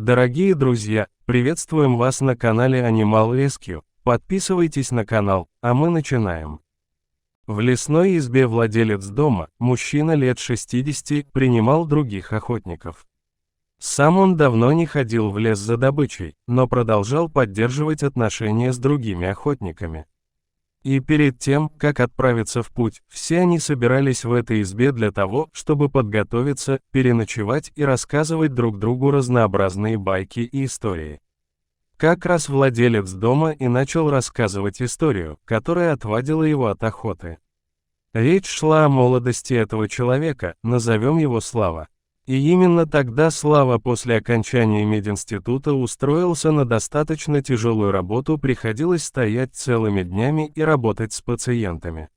Дорогие друзья, приветствуем вас на канале Animal Rescue. Подписывайтесь на канал, а мы начинаем. В лесной избе владелец дома, мужчина лет 60, принимал других охотников. Сам он давно не ходил в лес за добычей, но продолжал поддерживать отношения с другими охотниками. И перед тем, как отправиться в путь, все они собирались в этой избе для того, чтобы подготовиться, переночевать и рассказывать друг другу разнообразные байки и истории. Как раз владелец дома и начал рассказывать историю, которая отвадила его от охоты. Речь шла о молодости этого человека, назовем его Слава. И именно тогда Слава после окончания мединститута устроился на достаточно тяжелую работу, приходилось стоять целыми днями и работать с пациентами.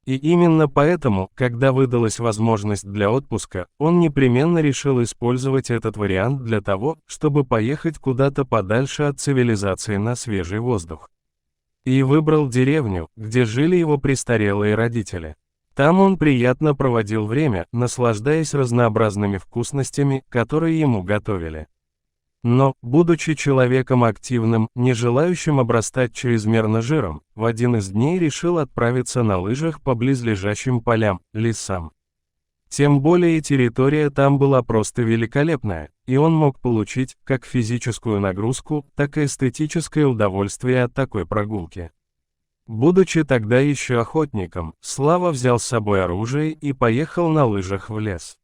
И именно поэтому, когда выдалась возможность для отпуска, он непременно решил использовать этот вариант для того, чтобы поехать куда-то подальше от цивилизации на свежий воздух. И выбрал деревню, где жили его престарелые родители. Там он приятно проводил время, наслаждаясь разнообразными вкусностями, которые ему готовили. Но, будучи человеком активным, не желающим обрастать чрезмерно жиром, в один из дней решил отправиться на лыжах по близлежащим полям, лесам. Тем более территория там была просто великолепная, и он мог получить как физическую нагрузку, так и эстетическое удовольствие от такой прогулки. Будучи тогда еще охотником, Слава взял с собой оружие и поехал на лыжах в лес.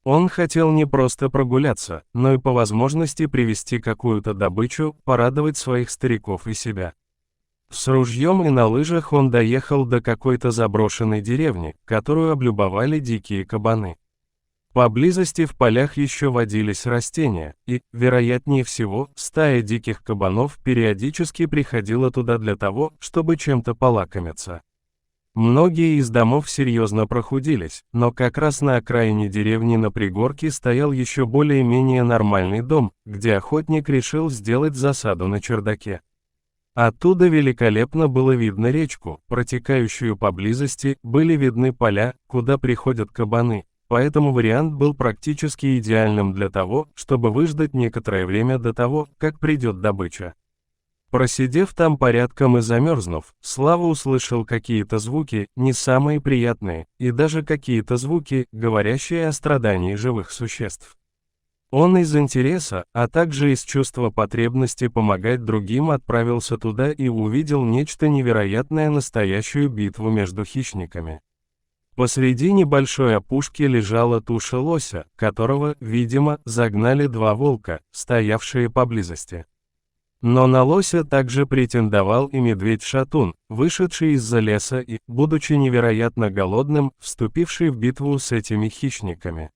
Он хотел не просто прогуляться, но и по возможности привезти какую-то добычу, порадовать своих стариков и себя. С ружьем и на лыжах он доехал до какой-то заброшенной деревни, которую облюбовали дикие кабаны. Поблизости в полях еще водились растения, и, вероятнее всего, стая диких кабанов периодически приходила туда для того, чтобы чем-то полакомиться. Многие из домов серьезно прохудились, но как раз на окраине деревни на пригорке стоял еще более-менее нормальный дом, где охотник решил сделать засаду на чердаке. Оттуда великолепно было видно речку, протекающую поблизости, были видны поля, куда приходят кабаны. Поэтому вариант был практически идеальным для того, чтобы выждать некоторое время до того, как придет добыча. Просидев там порядком и замерзнув, Слава услышал какие-то звуки, не самые приятные, и даже какие-то звуки, говорящие о страдании живых существ. Он из интереса, а также из чувства потребности помогать другим отправился туда и увидел нечто невероятное, настоящую битву между хищниками. Посреди небольшой опушки лежала туша лося, которого, видимо, загнали два волка, стоявшие поблизости. Но на лося также претендовал и медведь-шатун, вышедший из-за леса и, будучи невероятно голодным, вступивший в битву с этими хищниками.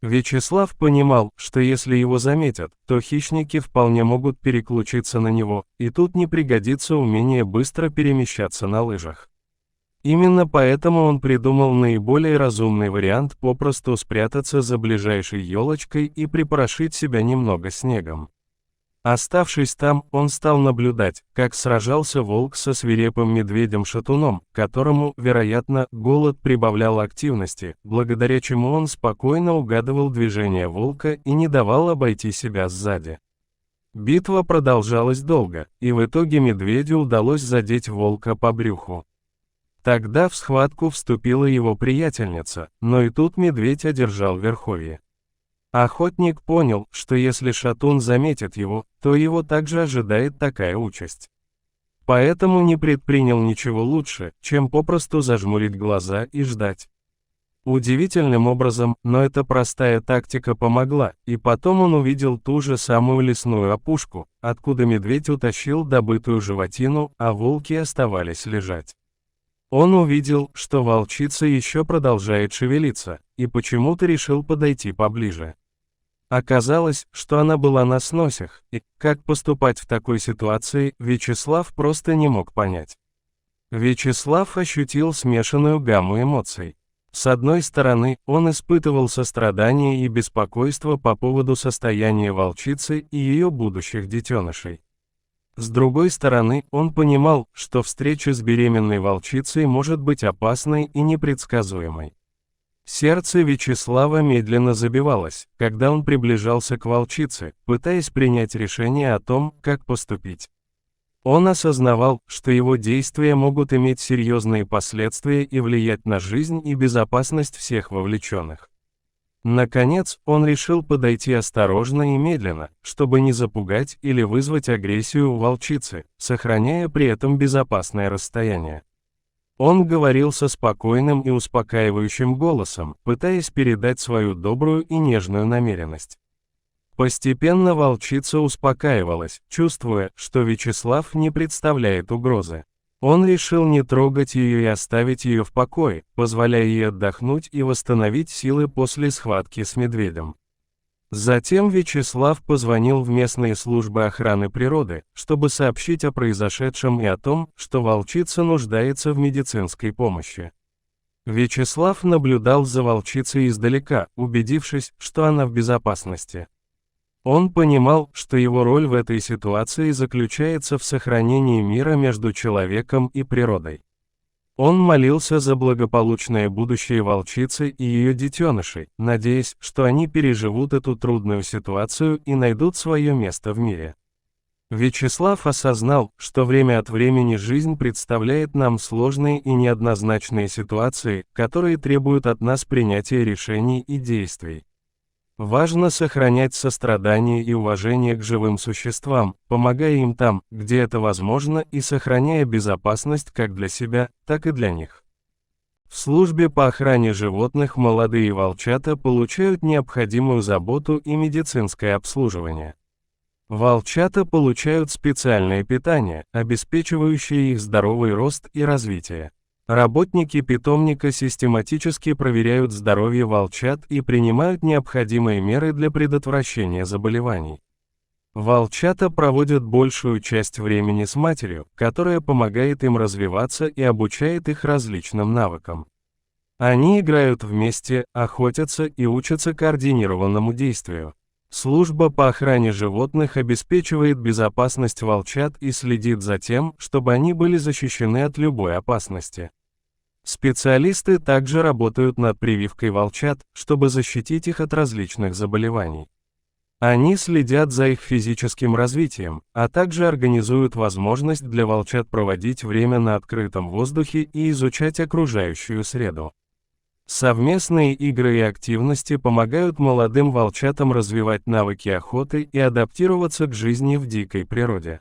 Вячеслав понимал, что если его заметят, то хищники вполне могут переключиться на него, и тут не пригодится умение быстро перемещаться на лыжах. Именно поэтому он придумал наиболее разумный вариант попросту спрятаться за ближайшей елочкой и припорошить себя немного снегом. Оставшись там, он стал наблюдать, как сражался волк со свирепым медведем-шатуном, которому, вероятно, голод прибавлял активности, благодаря чему он спокойно угадывал движения волка и не давал обойти себя сзади. Битва продолжалась долго, и в итоге медведю удалось задеть волка по брюху. Тогда в схватку вступила его приятельница, но и тут медведь одержал верховье. Охотник понял, что если шатун заметит его, то его также ожидает такая участь. Поэтому не предпринял ничего лучше, чем попросту зажмурить глаза и ждать. Удивительным образом, но эта простая тактика помогла, и потом он увидел ту же самую лесную опушку, откуда медведь утащил добытую животину, а волки оставались лежать. Он увидел, что волчица еще продолжает шевелиться, и почему-то решил подойти поближе. Оказалось, что она была на сносях, и, как поступать в такой ситуации, Вячеслав просто не мог понять. Вячеслав ощутил смешанную гамму эмоций. С одной стороны, он испытывал сострадание и беспокойство по поводу состояния волчицы и ее будущих детенышей. С другой стороны, он понимал, что встреча с беременной волчицей может быть опасной и непредсказуемой. Сердце Вячеслава медленно забивалось, когда он приближался к волчице, пытаясь принять решение о том, как поступить. Он осознавал, что его действия могут иметь серьезные последствия и влиять на жизнь и безопасность всех вовлеченных. Наконец, он решил подойти осторожно и медленно, чтобы не запугать или вызвать агрессию у волчицы, сохраняя при этом безопасное расстояние. Он говорил со спокойным и успокаивающим голосом, пытаясь передать свою добрую и нежную намеренность. Постепенно волчица успокаивалась, чувствуя, что Вячеслав не представляет угрозы. Он решил не трогать ее и оставить ее в покое, позволяя ей отдохнуть и восстановить силы после схватки с медведем. Затем Вячеслав позвонил в местные службы охраны природы, чтобы сообщить о произошедшем и о том, что волчица нуждается в медицинской помощи. Вячеслав наблюдал за волчицей издалека, убедившись, что она в безопасности. Он понимал, что его роль в этой ситуации заключается в сохранении мира между человеком и природой. Он молился за благополучное будущее волчицы и ее детенышей, надеясь, что они переживут эту трудную ситуацию и найдут свое место в мире. Вячеслав осознал, что время от времени жизнь представляет нам сложные и неоднозначные ситуации, которые требуют от нас принятия решений и действий. Важно сохранять сострадание и уважение к живым существам, помогая им там, где это возможно, и сохраняя безопасность как для себя, так и для них. В службе по охране животных молодые волчата получают необходимую заботу и медицинское обслуживание. Волчата получают специальное питание, обеспечивающее их здоровый рост и развитие. Работники питомника систематически проверяют здоровье волчат и принимают необходимые меры для предотвращения заболеваний. Волчата проводят большую часть времени с матерью, которая помогает им развиваться и обучает их различным навыкам. Они играют вместе, охотятся и учатся координированному действию. Служба по охране животных обеспечивает безопасность волчат и следит за тем, чтобы они были защищены от любой опасности. Специалисты также работают над прививкой волчат, чтобы защитить их от различных заболеваний. Они следят за их физическим развитием, а также организуют возможность для волчат проводить время на открытом воздухе и изучать окружающую среду. Совместные игры и активности помогают молодым волчатам развивать навыки охоты и адаптироваться к жизни в дикой природе.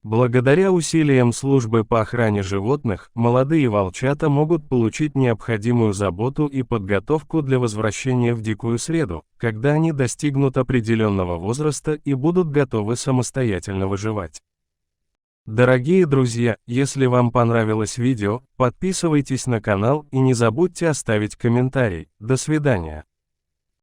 Благодаря усилиям службы по охране животных, молодые волчата могут получить необходимую заботу и подготовку для возвращения в дикую среду, когда они достигнут определенного возраста и будут готовы самостоятельно выживать. Дорогие друзья, если вам понравилось видео, подписывайтесь на канал и не забудьте оставить комментарий. До свидания.